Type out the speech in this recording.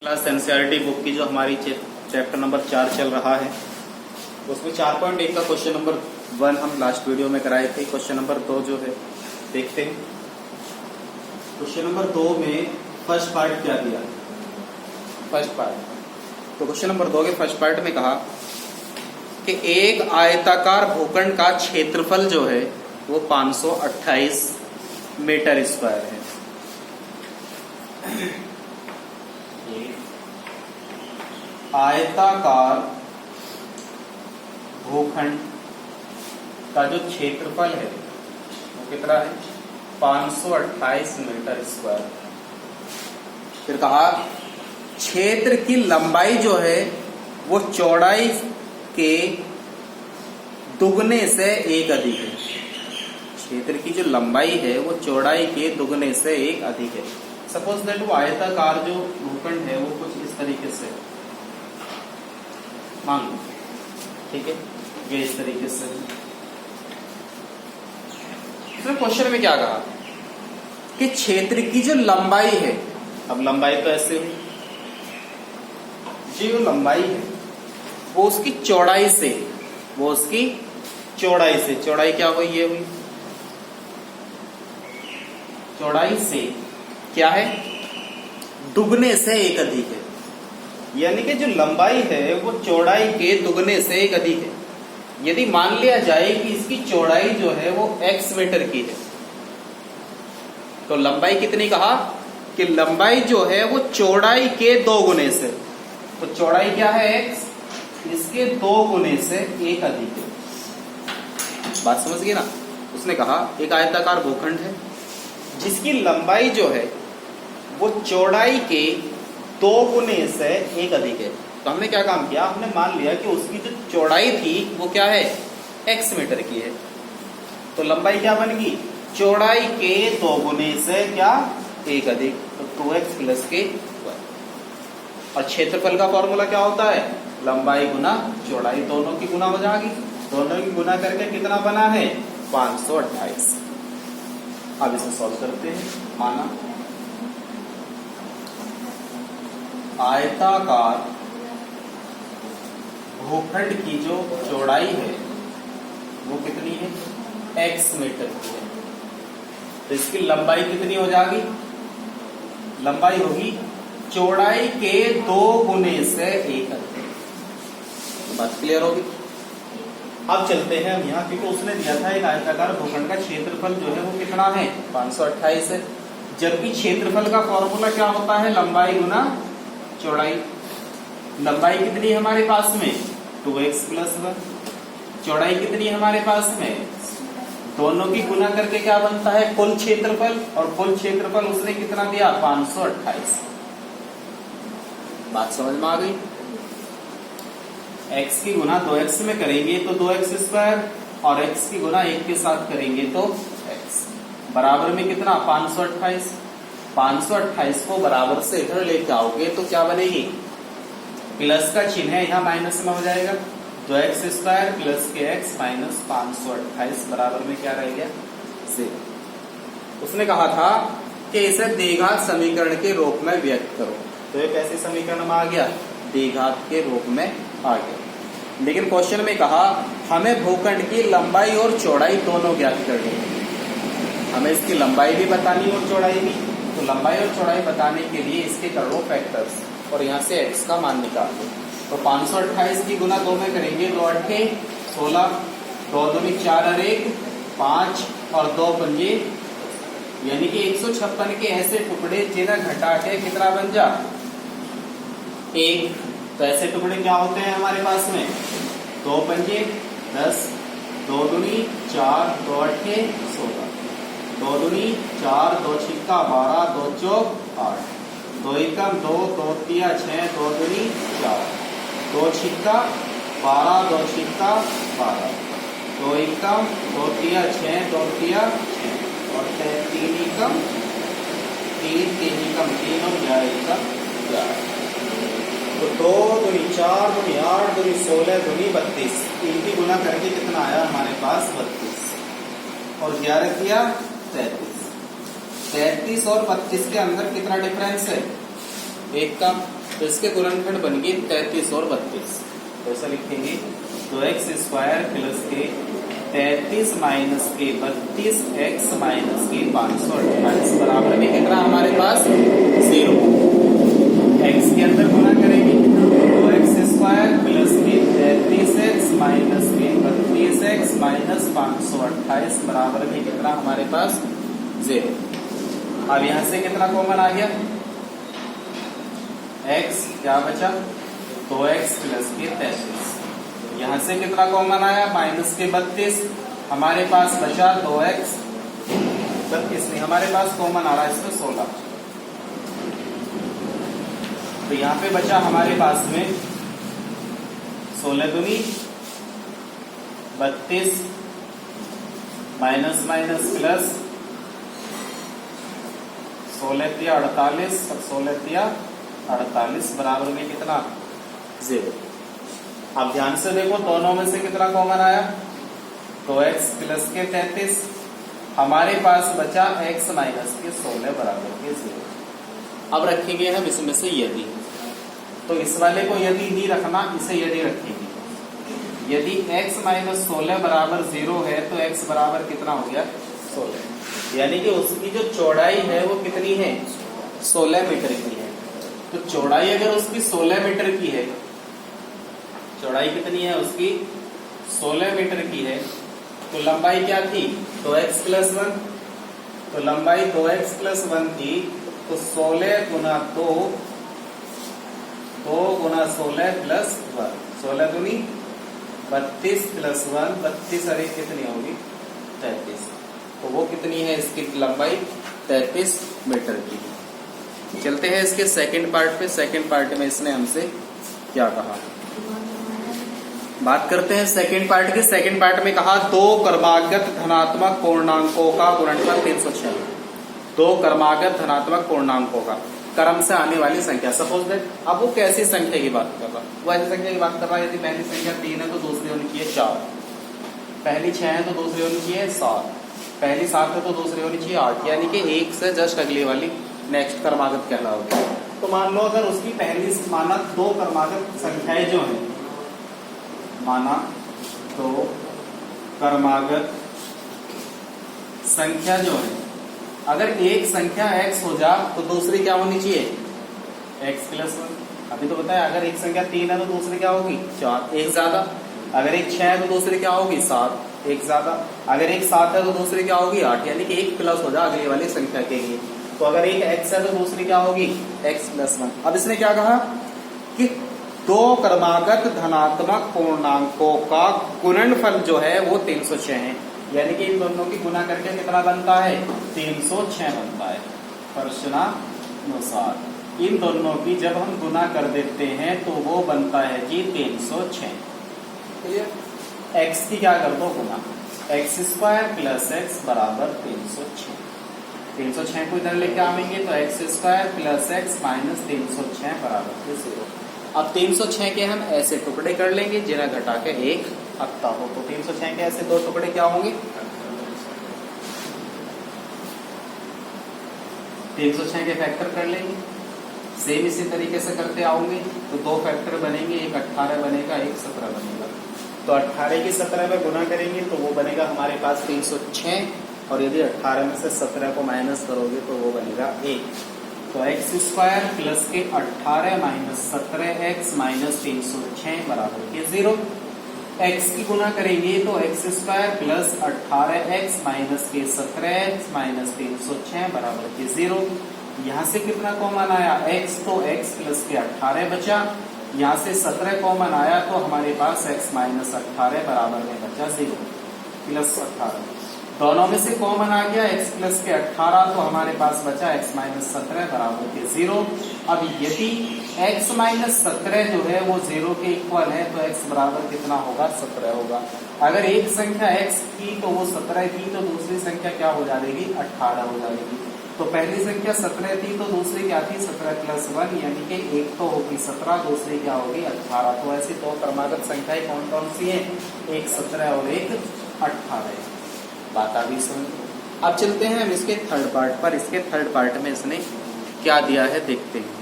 Class NCERT book की जो हमारी चैप्टर नंबर 4 चल रहा है उसमें 4.1 का क्वेश्चन नंबर 1 हम लास्ट वीडियो में कराए थे। क्वेश्चन नंबर 2 जो है देखते हैं। क्वेश्चन नंबर 2 में फर्स्ट पार्ट क्या दिया, फर्स्ट पार्ट। तो क्वेश्चन नंबर 2 के फर्स्ट पार्ट में कहा कि एक आयताकार भूखंड का क्षेत्रफल जो है वो 528 मीटर स्क्वायर है। आयताकार भूखंड का जो क्षेत्रफल है वो कितना है, 528 मीटर स्क्वायर। फिर कहा क्षेत्र की लंबाई जो है वो चौड़ाई के दुगने से एक अधिक है। क्षेत्र की जो लंबाई है वो चौड़ाई के दुगने से एक अधिक है। सपोज दैट वो आयताकार जो भूखंड है वो कुछ इस तरीके से मान लो, ठीक है, ये इस तरीके से। इसमें क्वेश्चन में क्या कहा कि क्षेत्र की जो लंबाई है, अब लंबाई तो ऐसे हुई, जो लंबाई है वो उसकी चौड़ाई से, वो उसकी चौड़ाई से, चौड़ाई क्या हुई, ये हुई चौड़ाई से क्या है, दुगने से एक अधिक है। यानी कि जो लंबाई है वो चौड़ाई के दुगने से एक अधिक है। यदि मान लिया जाए कि इसकी चौड़ाई जो है वो x मीटर की है, तो लंबाई कितनी कहा कि लंबाई जो है वो चौड़ाई के 2 गुने से, तो चौड़ाई क्या है x, इसके 2 गुने से एक अधिक है। बात समझ गए ना। उसने कहा एक आयताकार भूखंड है जिसकी लंबाई जो है वो चौड़ाई के 2 गुने से एक अधिक है। तो हमने क्या काम किया, हमने मान लिया कि उसकी जो चौड़ाई थी वो क्या है, x मीटर की है। तो लंबाई क्या बन गई, चौड़ाई के 2 गुने से क्या, एक अधिक, तो 2x प्लस के स्क्वायर। और क्षेत्रफल का फॉर्मूला क्या होता है, लंबाई गुना चौड़ाई, दोनों की गुना हो जाएगी, दोनों की गुना करके कितना बना है, 528। अब इसे सॉल्व करते हैं। माना आयताकार भूखंड की जो चौड़ाई है वो कितनी है, x मीटर की है, तो इसकी लंबाई कितनी हो जाएगी, लंबाई होगी चौड़ाई के 2 गुने से एक अधिक। बात क्लियर होगी। अब चलते हैं हम यहाँ, क्योंकि उसने दिया था एक आयताकार भूखंड का क्षेत्रफल जो है वो कितना है, 528 है। जबकि क्षेत्रफल का फॉर्मूला क्या होता है, लंबाई गुना चौड़ाई। लंबाई कितनी है हमारे पास में, 2x प्लस 1। चौड़ाई कितनी है हमारे पास में, दोनों की गुना करके क्या बनता है, कुल क्षेत्रफल, और कुल क्षेत्रफल उसने कितना दिया, 528। बात समझ में आ गई। x की गुना 2x में करेंगे तो 2x स्क्वायर, और x की गुना 1 के साथ करेंगे तो x बराबर में कितना, 528। 528 को बराबर से इधर लेके आओगे तो क्या बनेगी, प्लस का चिन्ह है यहाँ माइनस में हो जाएगा, 2x स्क्वायर प्लस के x माइनस 528 बराबर में क्या रह गया, 0। उसने कहा था कि इसे द्विघात समीकरण के रूप में व्यक्त करो, तो ये कैसे समीकरण में आ गया, द्विघात के रूप में आ गया। लेकिन क्वेश्चन में कहा हमें भूखंड की लंबाई और चौड़ाई दोनों ज्ञात करनी है, हमें इसकी लंबाई भी बतानी और चौड़ाई भी। तो लंबाई और चौड़ाई बताने के लिए इसके कर लो फैक्टर्स, और यहाँ से x का मान निकाल लो। तो 528 की गुना 2 में करेंगे, 2 8 16, 2 दूनी 4 और 1 5, और 2 पंजे, यानी कि 156 के ऐसे टुकड़े जिन्हें घटा के कितना बन जा, 1। तो ऐसे टुकड़े क्या होते हैं हमारे पास में, 2 पंजे 10, 2 दूनी 4, 2 8 16, 2 दूनी 4, 2 छिक्का 12, 2 चौक 8, 2 एकम 2, 2 तिया 6, 2 दूनी 4, 2 छिक्का 12, 2 छिक्का 12, 2 एकम 2 तिया 6, 2 तिया 6, और 3 एकम 3, 3 एकम 3, और 11 एकम 11। तो 2 दूनी 4, दूनी 8, दूनी 16, दूनी 32, इनकी गुना करके कितना आया हमारे पास, 32, और 11 किया 33। 33 और 32 के अंदर कितना डिफरेंस है, 1 का। तो इसके गुणनखंड बन गए 33 और 32। तो ऐसा लिखेंगे 2x² प्लस के 33 माइनस के 32 x माइनस के 528 बराबर में कितना हमारे पास 0। x के अंदर गुना करेंगे 2x² प्लस के 33x माइनस के 32x माइनस 528 बराबर में कितना हमारे पास 0। अब यहां से कितना कॉमन आ गया, x क्या बचा 2x प्लस के 33। यहां से कितना कॉमन आया माइनस के 32, हमारे पास बचा 2x 32 नहीं, हमारे पास कॉमन आ रहा है इसमें 16। तो यहां पे बचा हमारे पास में 16 दूनी 32 माइनस माइनस प्लस 16 तिया 48 और 16 तिया 48 बराबर में कितना 0। अब ध्यान से देखो दोनों में से कितना कॉमन आया 2x प्लस के 33, हमारे पास बचा x माइनस के 16 बराबर के 0। अब रखेंगे हम इसमें से यदि, तो इस वाले को यदि नहीं रखना, इसे यदि रखेंगे। यदि x माइनस 16 बराबर 0 है तो x बराबर कितना हो गया 16, यानी कि उसकी जो चौड़ाई है वो कितनी है 16 मीटर की है। तो चौड़ाई अगर उसकी 16 मीटर की है, चौड़ाई कितनी है उसकी 16 मीटर की है, तो लंबाई क्या थी 2x प्लस 1, तो लंबाई 2x प्लस 1 थी, तो 16 गुना 2 गुना 16 प्लस 1, 16 दूनी 32 प्लस 1 32 अरे कितनी होगी 33, तो वो कितनी है इसकी लंबाई 33 मीटर की। चलते हैं इसके सेकंड पार्ट पे। सेकंड पार्ट में इसने हमसे क्या कहा, बात करते हैं सेकंड पार्ट की। सेकंड पार्ट में कहा दो क्रमागत धनात्मक पूर्णांकों का गुणनफल 306। दो क्रमागत धनात्मक पूर्णांकों का क्रम से आने वाली संख्या, सपोज दैट। अब वो कैसी संख्या की बात कर रहा, वो ऐसी संख्या की बात कर रहा है यदि पहली संख्या 3 है तो दूसरी होनी चाहिए 4, पहली 6 है तो दूसरी होनी चाहिए 7, पहली 7 है तो दूसरी होनी चाहिए 8, यानी कि 1 से जस्ट अगली वाली नेक्स्ट क्रमागत कहलाओगे। तो मान लो अगर उसकी पहली माना दो क्रमागत संख्याएं जो है, माना तो क्रमागत संख्या जो है, अगर एक संख्या x हो जा तो दूसरी क्या होनी चाहिए x प्लस 1। अभी तो बताया अगर एक संख्या 3 है तो दूसरी क्या होगी 4, एक ज्यादा। अगर एक 6 है तो दूसरी क्या होगी 7, एक ज्यादा। अगर एक 7 है तो दूसरी क्या होगी 8, यानी कि एक प्लस हो जा अगली वाली संख्या के लिए। तो अगर एक x है तो दूसरी क्या होगी x प्लस 1। अब इसने क्या कहा कि दो क्रमागत धनात्मक पूर्णांकों का गुणनफल जो है वो 306 है, यानी कि इन दोनों की गुना करके कितना बनता है 306 बनता है। प्रश्नानुसार इन दोनों की जब हम गुना कर देते हैं तो वो बनता है जी 306। x की क्या कर दो गुना, x² प्लस x बराबर 306। 306 को इधर लेके आवेंगे तो x² प्लस x माइनस 306 बराबर के 0। अब 306 के हम ऐसे टुकड़े कर लेंगे जिन्हें घटा के 1 अक्ता हो। तो 306 के ऐसे दो टुकड़े क्या होंगे 306 के फैक्टर कर लेंगे। सेम इसी तरीके से करते आओगे तो दो फैक्टर बनेंगे, एक 18 बनेगा, एक 17 बनेगा। तो 18 की 17 में गुना करेंगे तो वो बनेगा हमारे पास 306, और यदि 18 में से 17 को माइनस करोगे तो वो बनेगा 1। तो x² प्लस के 18 माइनस 17x माइनस 306 बराबर के 0। x की गुना करेंगे तो x² प्लस 18x माइनस के 17x माइनस 306 बराबर के 0। यहाँ से कितना कॉमन आया x, तो x प्लस के 18 बचा, यहाँ से 17 कॉमन आया तो हमारे पास x माइनस 18 बराबर में बचा 0 प्लस 18। दोनों में से कॉमन आ गया x प्लस के 18, तो हमारे पास बचा x माइनस 17 बराबर के 0। अब यदि x माइनस 17 जो है वो 0 के इक्वल है तो x बराबर कितना होगा 17 होगा। अगर एक संख्या x की तो वो 17 थी, तो दूसरी संख्या क्या हो जाएगी 18 हो जाएगी। तो पहली संख्या 17 थी तो दूसरी क्या थी 17 प्लस 1, यानी कि एक तो होगी 17, दूसरी क्या होगी 18। तो ऐसी दो क्रमागत संख्याएं कौन कौन सी है, एक 17 और एक 18। बात आ गई समझ। अब चलते हैं हम इसके थर्ड पार्ट पर। इसके थर्ड पार्ट में इसने क्या दिया है देखते हैं।